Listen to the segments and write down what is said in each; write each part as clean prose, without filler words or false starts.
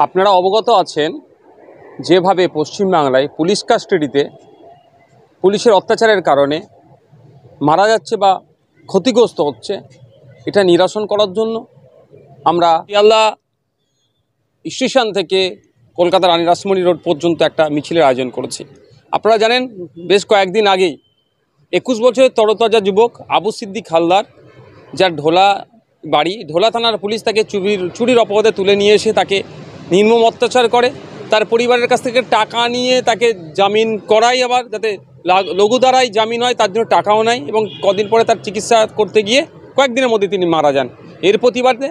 আপনারা অবগত আছেন যেভাবে পশ্চিমবাংলায় পুলিশ কাস্টাডিতে পুলিশের অত্যাচারের কারণে মারা যাচ্ছে বা ক্ষতিগ্রস্ত হচ্ছে, এটা নিরসন করার জন্য আমরা শিয়ালদা স্টেশন থেকে কলকাতা রানী রাসমণি রোড পর্যন্ত একটা মিছিলের আয়োজন করেছি। আপনারা জানেন বেশ কয়েকদিন আগেই 21 বছরের তরতাজা যুবক আবু সিদ্দিক হালদার, যার ঢোলা থানার পুলিশ তাকে চুরির অপরাধে তুলে নিয়ে এসে তাকে নির্মম অত্যাচার করে। তার পরিবারের কাছ থেকে টাকা নিয়ে তাকে জামিন করায়, আবার যাতে লঘু ধারায় জামিন হয় তার জন্য টাকাও নেয়, এবং কদিন পরে তার চিকিৎসা করতে গিয়ে কয়েকদিনের মধ্যে তিনি মারা যান। এর প্রতিবাদে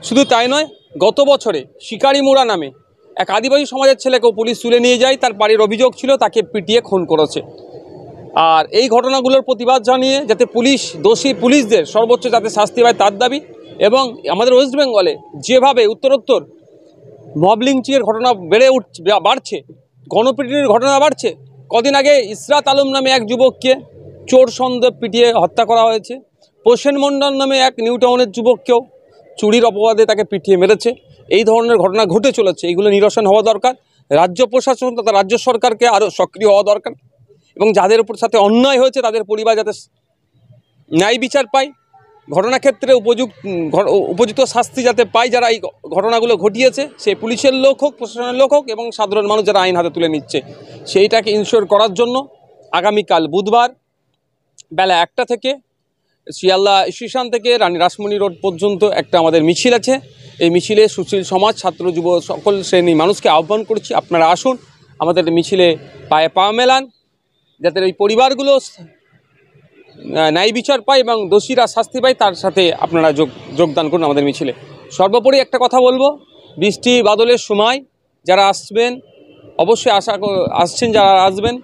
শুধু তাই নয়, গত বছরে শিকারি মুড়া নামে এক আদিবাসী সমাজের ছেলেকেও পুলিশ তুলে নিয়ে যায়। তার বাড়ির অভিযোগ ছিল তাকে পিটিয়ে খুন করেছে। আর এই ঘটনাগুলোর প্রতিবাদ জানিয়ে যাতে দোষী পুলিশদের সর্বোচ্চ যাতে শাস্তি পায় তার দাবি, এবং আমাদের ওয়েস্ট বেঙ্গলে যেভাবে উত্তরোত্তর মব লিঞ্চিংয়ের ঘটনা বাড়ছে, গণপিটুনির ঘটনা বাড়ছে। কদিন আগে ইসরাত আলম নামে এক যুবককে চোর সন্দেহে পিটিয়ে হত্যা করা হয়েছে। প্রসেন মণ্ডল নামে এক নিউ টাউনের যুবককেও চুরির অপবাদে তাকে পিটিয়ে মেরেছে। এই ধরনের ঘটনা ঘটে চলেছে। এইগুলো নিরসন হওয়া দরকার। রাজ্য প্রশাসন তথা রাজ্য সরকারকে আরও সক্রিয় হওয়া দরকার, এবং যাদের উপর সাথে অন্যায় হয়েছে তাদের পরিবার যাতে ন্যায় বিচার পায়, ঘটনাক্ষেত্রে উপযুক্ত শাস্তি যাতে পায় যারা এই ঘটনাগুলো ঘটিয়েছে, সে পুলিশের লোক হোক, প্রশাসনের লোক হোক, এবং সাধারণ মানুষ যারা আইন হাতে তুলে নিচ্ছে, সেইটাকে ইনশিওর করার জন্য আগামীকাল বুধবার বেলা 1টা থেকে শিয়ালদা স্টেশন থেকে রানী রাসমণি রোড পর্যন্ত একটা আমাদের মিছিল আছে। এই মিছিলে সুশীল সমাজ, ছাত্র, যুব সকল শ্রেণী মানুষকে আহ্বান করছি, আপনারা আসুন, আমাদের মিছিলে পায়ে পা মেলান, যাতে এই পরিবারগুলো ন্যায় বিচার পায় এবং দোষীরা শাস্তি পায়, তার সাথে আপনারা যোগদান করুন আমাদের মিছিলে। সর্বোপরি একটা কথা বলবো, বৃষ্টি বাদলের সময় যারা আসবেন, অবশ্যই আসছেন যারা আসবেন,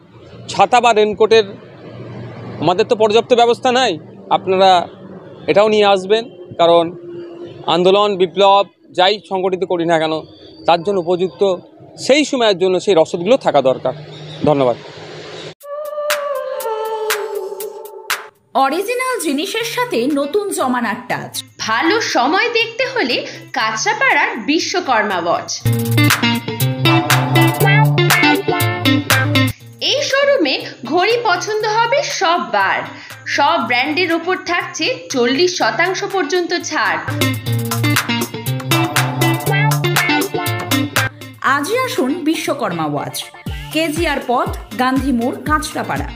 ছাতা বা রেনকোটের আমাদের তো পর্যাপ্ত ব্যবস্থা নাই, আপনারা এটাও নিয়ে আসবেন, কারণ আন্দোলন বিপ্লব যাই সংগঠিত করি না কেন তার জন্য উপযুক্ত সেই সময়ের জন্য সেই রসদগুলো থাকা দরকার। ধন্যবাদ। অরিজিনাল জিনিসের সাথে নতুন জমানার টাচ। ভালো সময় দেখতে হলে কাঁচরাপাড়ার বিশ্বকর্মা ওয়াচ। এই শোরুমে ঘড়ি পছন্দ হবে সববার। সব ব্র্যান্ডের উপর থাকছে 40% পর্যন্ত ছাড়। আজই আসুন বিশ্বকর্মা ওয়াচ, কেজিআর পথ, গান্ধী মোড়, কাঁচরাপাড়া।